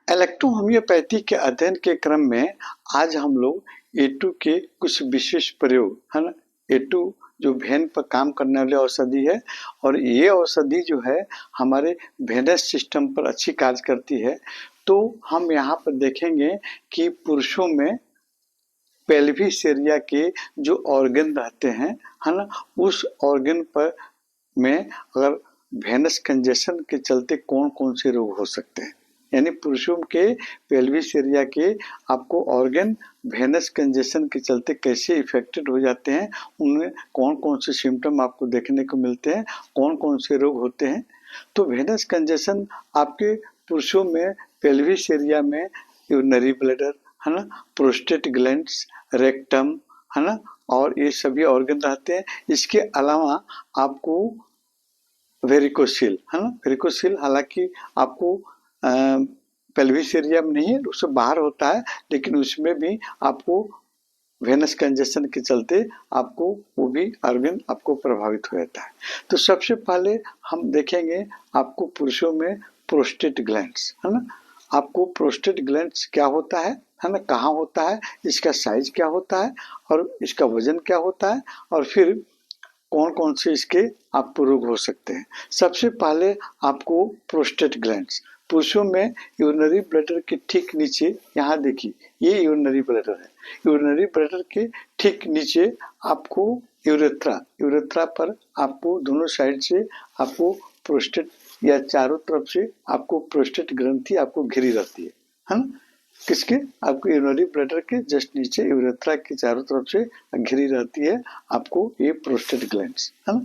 इलेक्ट्रोहोमियोपैथी के अध्ययन के क्रम में आज हम लोग A2 के कुछ विशेष प्रयोग है ना। A2 जो वेन पर काम करने वाली औषधि है और ये औषधि जो है हमारे वेनस सिस्टम पर अच्छी कार्य करती है। तो हम यहाँ पर देखेंगे कि पुरुषों में पेल्विस एरिया के जो ऑर्गन रहते हैं है ना, उस ऑर्गन पर में अगर वेनस कंजेशन के चलते कौन कौन से रोग हो सकते हैं, यानी पुरुषों के पेल्विस एरिया के आपको ऑर्गन वेनस कंजेशन के चलते कैसे इफेक्टेड हो जाते हैं, उनमें कौन कौन से सिम्टम आपको देखने को मिलते हैं, कौन कौन से रोग होते हैं। तो वेनस कंजेशन आपके पुरुषों में पेल्विस एरिया में यूरिनरी ब्लैडर है ना, प्रोस्टेट ग्लैंड्स, रेक्टम है ना, और ये सभी ऑर्गन रहते हैं। इसके अलावा आपको वेरिकोसिल है ना, वेरिकोसिल हालांकि आपको पेल्विस एरिया में नहीं है, उससे बाहर होता है, लेकिन उसमें भी आपको वेनस कंजेशन के चलते आपको वो भी ऑर्गन आपको प्रभावित हो जाता है। तो सबसे पहले हम देखेंगे आपको पुरुषों में प्रोस्टेट ग्लैंड्स है ना। आपको प्रोस्टेट ग्लैंड्स क्या होता है ना, कहाँ होता है, इसका साइज क्या होता है और इसका वजन क्या होता है, और फिर कौन कौन से इसके आपको रोग हो सकते हैं। सबसे पहले आपको प्रोस्टेट ग्लैंड्स पुरुषों में यूरिनरी ब्लैडर के ठीक नीचे, यहाँ देखिए ये यूरिनरी ब्लैडर है, यूरिनरी ब्लैडर के ठीक नीचे आपको यूरेथ्रा पर आपको दोनों साइड से आपको प्रोस्टेट या चारों तरफ से आपको प्रोस्टेट ग्रंथि आपको घिरी रहती है ना। किसके, आपको यूरिनरी ब्लैडर के जस्ट नीचे यूरेथ्रा के चारों तरफ से घिरी रहती है आपको ये प्रोस्टेट ग्लैंड्स है ना।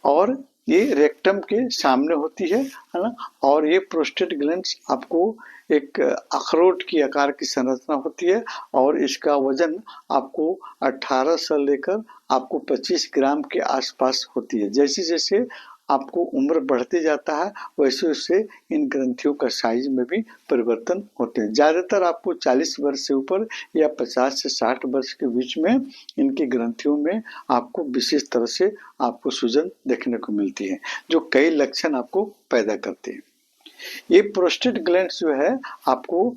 और ये रेक्टम के सामने होती है ना। और ये प्रोस्टेट ग्लैंड्स आपको एक अखरोट की आकार की संरचना होती है और इसका वजन आपको 18 से लेकर आपको 25 ग्राम के आसपास होती है। जैसे जैसे आपको उम्र बढ़ते जाता है वैसे वैसे इन ग्रंथियों का साइज में भी परिवर्तन होते हैं। ज़्यादातर आपको 40 वर्ष से ऊपर या 50 से 60 वर्ष के बीच में इनकी ग्रंथियों में आपको विशेष तरह से आपको सूजन देखने को मिलती है, जो कई लक्षण आपको पैदा करते हैं। ये प्रोस्टेट ग्लैंड्स जो है आपको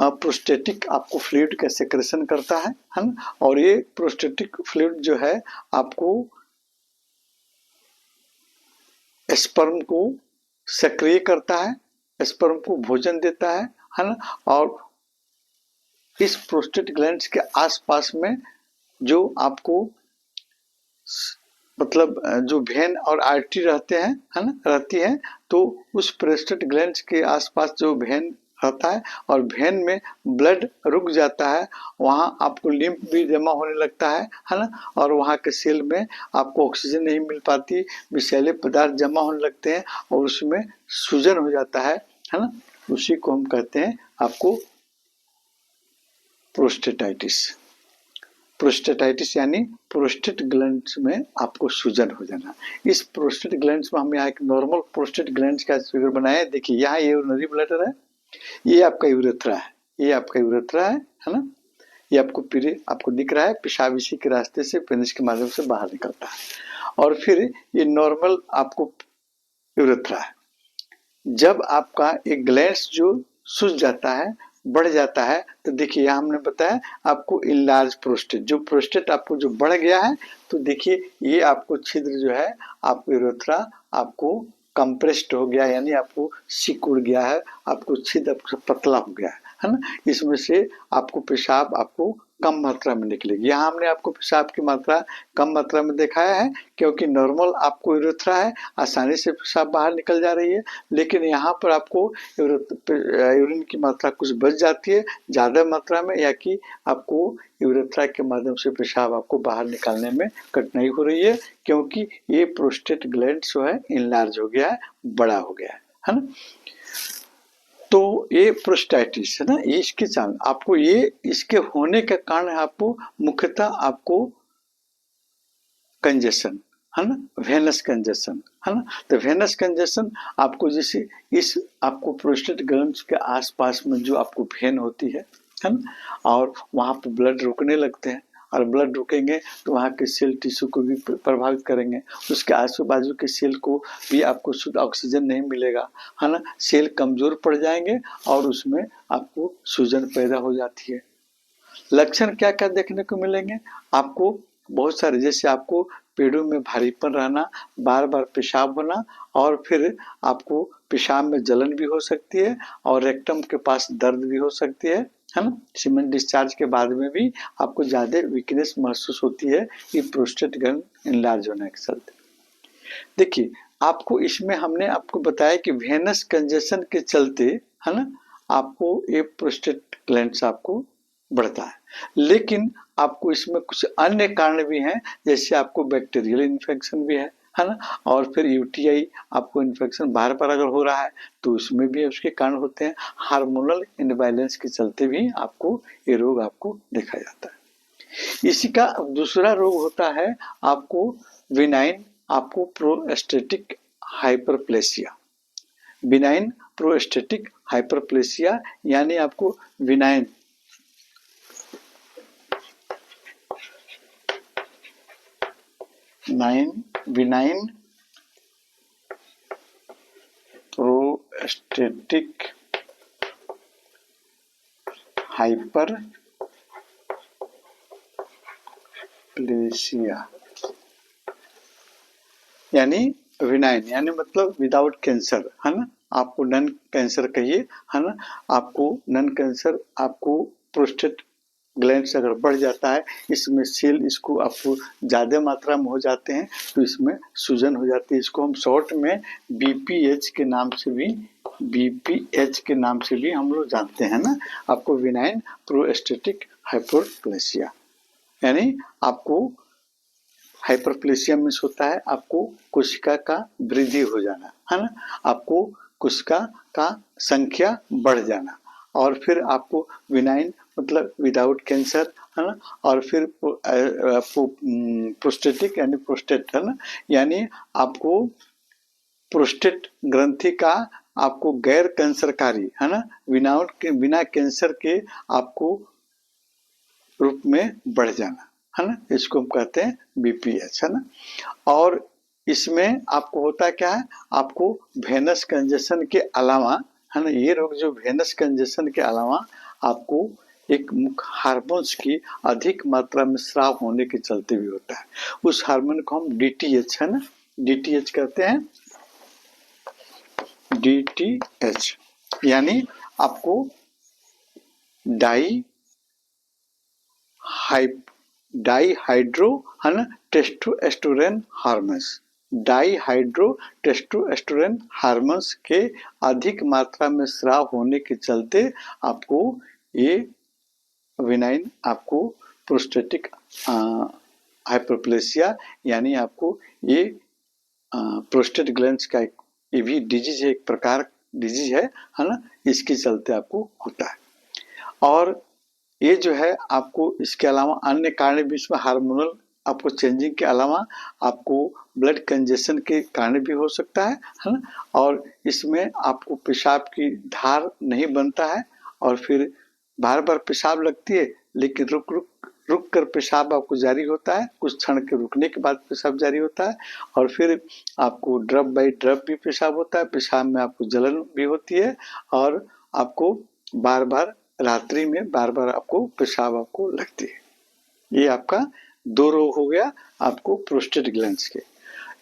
प्रोस्टेटिक आपको फ्लूइड का सेक्रेशन करता है ना। और ये प्रोस्टेटिक फ्लूइड जो है आपको स्पर्म को सक्रिय करता है, स्पर्म को भोजन देता है ना। और इस प्रोस्टेट ग्लैंड्स के आसपास में जो आपको मतलब जो वेन और आर्टरी रहते हैं है ना, रहती है, तो उस प्रोस्टेट ग्लैंड्स के आसपास जो वेन रहता है और वेन में ब्लड रुक जाता है, वहाँ आपको लिम्फ भी जमा होने लगता है ना। और वहाँ के सेल में आपको ऑक्सीजन नहीं मिल पाती, विषैले पदार्थ जमा होने लगते हैं और उसमें सूजन हो जाता है ना। उसी को हम कहते हैं आपको प्रोस्टेटाइटिस। प्रोस्टेटाइटिस यानी प्रोस्टेट ग्लैंड्स में आपको सूजन हो जाना। इस प्रोस्टेट ग्लैंड्स में हम यहाँ एक नॉर्मल प्रोस्टेट ग्लैंड्स का फिगर बनाया है। देखिए यहाँ ये यूरिनरी ब्लैडर है, ये आपका यूरेथ्रा है, ये आपका यूरेथ्रा है ना। ये आपको दिख रहा है, पेशाब इसी के रास्ते से पेनिस के माध्यम से बाहर निकलता है। और फिर ये नॉर्मल आपको यूरेथ्रा है। जब आपका एक ग्लैंड्स जो सूज जाता है, बढ़ जाता है, तो देखिए यहाँ हमने बताया आपको इनलार्ज प्रोस्टेट, जो प्रोस्टेट आपको जो बढ़ गया है, तो देखिए ये आपको छिद्र जो है आपको यूरेथ्रा आपको कंप्रेस्ड हो गया, यानी आपको सिकुड़ गया है, आपको छिद्र आपको पतला हो गया है ना। इसमें से आपको पेशाब आपको कम मात्रा में निकलेगी। यहाँ हमने आपको पेशाब की मात्रा कम मात्रा में दिखाया है क्योंकि नॉर्मल आपको यूरेथ्रा है, आसानी से पेशाब बाहर निकल जा रही है। लेकिन यहाँ पर आपको यूरिन की मात्रा कुछ बच जाती है ज़्यादा मात्रा में, या कि आपको यूरेथ्रा के माध्यम से पेशाब आपको बाहर निकालने में कठिनाई हो रही है, क्योंकि ये प्रोस्टेट ग्लैंड जो है इनलार्ज हो गया है, बड़ा हो गया है ना। तो ये प्रोस्टेटाइटिस है ना, ये इसके कारण आपको ये इसके होने के कारण आपको मुख्यतः आपको कंजेशन है ना, वेनस कंजेशन है ना। तो वेनस कंजेशन आपको जैसे इस आपको प्रोस्टेट ग्लैंड्स के आसपास में जो आपको वेन होती है ना, और वहाँ पर ब्लड रुकने लगते हैं और ब्लड रुकेंगे तो वहाँ के सेल टिश्यू को भी प्रभावित करेंगे, उसके आजू बाजू के सेल को भी आपको शुद्ध ऑक्सीजन नहीं मिलेगा, है ना, सेल कमजोर पड़ जाएंगे और उसमें आपको सूजन पैदा हो जाती है। लक्षण क्या क्या देखने को मिलेंगे आपको? बहुत सारे, जैसे आपको पेड़ों में भारीपन रहना, बार बार पेशाब होना, और फिर आपको पेशाब में जलन भी हो सकती है और रेक्टम के पास दर्द भी हो सकती है ना। सीमेन डिस्चार्ज के बाद में भी आपको ज्यादा वीकनेस महसूस होती है, ये प्रोस्टेट ग्लैंड इनलार्ज होने के चलते। देखिए, आपको इसमें हमने आपको बताया कि वेनस कंजेशन के चलते, है ना, आपको ये प्रोस्टेट ग्लैंड आपको बढ़ता है, लेकिन आपको इसमें कुछ अन्य कारण भी हैं, जैसे आपको बैक्टीरियल इन्फेक्शन भी है ना, और फिर यूटीआई आपको इन्फेक्शन बार बार अगर हो रहा है तो उसमें भी उसके कारण होते हैं। हार्मोनल इनबैलेंस के चलते भी आपको ये रोग आपको देखा जाता है। इसी का दूसरा रोग होता है आपको विनाइन आपको प्रोस्टेटिक हाइपरप्लेसिया। विनाइन प्रोस्टेटिक हाइपरप्लेसिया यानी आपको विनाइन विनाइन प्रोस्टेटिक हाइपरप्लेसिया यानी विनाइन यानी मतलब विदाउट कैंसर, है ना, आपको नन कैंसर कहिए, है ना, आपको नन कैंसर आपको प्रोस्टेट ग्लैंड अगर बढ़ जाता है, इसमें सेल इसको आपको ज्यादा मात्रा में हो जाते हैं तो इसमें सूजन हो जाती है। इसको हम शॉर्ट में बीपीएच के नाम से भी हम लोग जानते हैं ना, आपको विनाइन प्रोस्टेटिक हाइपरप्लेसिया यानी आपको हाइपरप्लेसिया मीन्स होता है आपको कोशिका का वृद्धि हो जाना, है ना, आपको कोशिका का संख्या बढ़ जाना, और फिर आपको विनाइन मतलब विदाउट कैंसर, है ना, और फिर प्रोस्टेटिक यानी प्रोस्टेट, है ना, यानी आपको प्रोस्टेट ग्रंथि का आपको गैर कैंसरकारी, है ना, बिना कैंसर के आपको रूप में बढ़ जाना, है ना, इसको हम कहते हैं बीपीएच, है ना। और इसमें आपको होता क्या है, आपको वेनस कंजेशन के अलावा, है ना, ये रोग जो वेनस कंजेशन के अलावा आपको एक मुख्य हार्मोन्स की अधिक मात्रा में स्राव होने के चलते भी होता है। उस हार्मोन को हम डीटीएच, है ना, डीटीएच कहते हैं, डीटीएच यानी आपको डाईहाइड्रो, है ना, testosterone hormones, dihydro testosterone hormones के अधिक मात्रा में स्राव होने के चलते आपको ये विनाइन आपको प्रोस्टेटिक हाइपरप्लेसिया यानी आपको ये प्रोस्टेट ग्लैंड्स का ये भी डिजीज है, एक प्रकार डिजीज है ना, इसके चलते आपको होता है। और ये जो है आपको इसके अलावा अन्य कारण भी इसमें हार्मोनल आपको चेंजिंग के अलावा आपको ब्लड कंजेशन के कारण भी हो सकता है ना, और इसमें आपको पेशाब की धार नहीं बनता है और फिर बार बार पेशाब लगती है, लेकिन रुक कर पेशाब आपको जारी होता है, कुछ क्षण के रुकने के बाद पेशाब जारी होता है, और फिर आपको ड्रॉप बाई ड्रॉप भी पेशाब होता है, पेशाब में आपको जलन भी होती है, और आपको बार बार रात्रि में बार बार आपको पेशाब आपको लगती है। ये आपका दो रोग हो गया आपको प्रोस्टेट ग्लैंड्स के।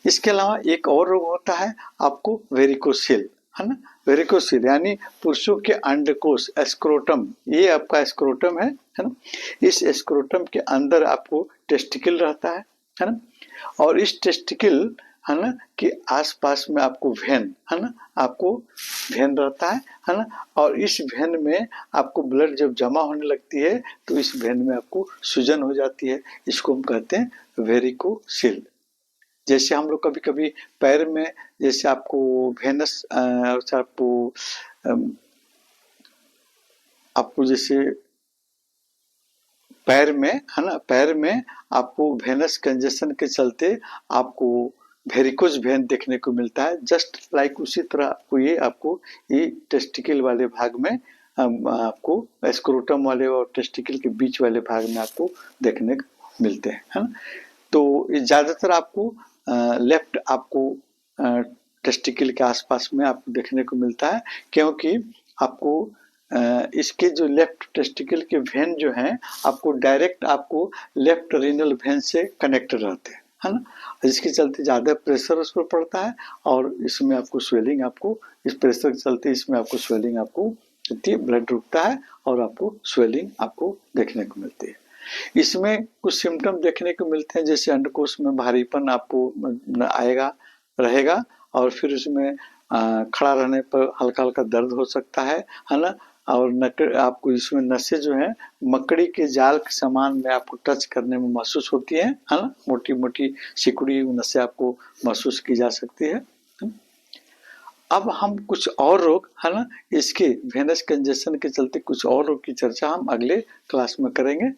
इसके अलावा एक और रोग होता है आपको वेरिकोसिल, है ना, वेरिकोसिल यानी पुरुषों के अंडकोश, एस्क्रोटम, ये आपका एस्क्रोटम है ना, इस एस्क्रोटम के अंदर आपको टेस्टिकल रहता है ना, और इस टेस्टिकल, है ना, के आसपास में आपको वेन, है ना, आपको वेन रहता है ना, और इस वेन में आपको ब्लड जब जमा होने लगती है तो इस वेन में आपको सूजन हो जाती है, इसको हम कहते हैं वेरिकोसिल। जैसे हम लोग कभी कभी पैर में जैसे आपको वेनस आपको जैसे पैर में, है ना, पैर में आपको वेनस कंजेशन के चलते आपको वेरिकोज वेन देखने को मिलता है, जस्ट लाइक उसी तरह आपको ये टेस्टिकल वाले भाग में आपको स्क्रोटम वाले और टेस्टिकल के बीच वाले भाग में आपको देखने को मिलते हैं, है ना। तो ज़्यादातर आपको लेफ्ट आपको टेस्टिकल के आसपास में आपको देखने को मिलता है, क्योंकि आपको इसके जो लेफ्ट टेस्टिकल के वेन जो हैं आपको डायरेक्ट आपको लेफ्ट रीनल वेन से कनेक्ट रहते हैं, है ना। इसके चलते ज़्यादा प्रेशर उस पर पड़ता है और इसमें आपको स्वेलिंग, आपको इस प्रेशर के चलते इसमें आपको स्वेलिंग आपको होती है, ब्लड रुकता है और आपको स्वेलिंग आपको देखने को मिलती है। इसमें कुछ सिम्टम देखने को मिलते हैं, जैसे अंडकोश में भारीपन आपको आएगा रहेगा और फिर उसमें खड़ा रहने पर हल्का हल्का दर्द हो सकता है ना। और आपको इसमें नसें जो है मकड़ी के जाल के समान में आपको टच करने में महसूस होती है ना। मोटी मोटी सिकुड़ी नसें आपको महसूस की जा सकती है। अब हम कुछ और रोग है ना, इसके वेनस कंजेशन के चलते कुछ और रोग की चर्चा हम अगले क्लास में करेंगे।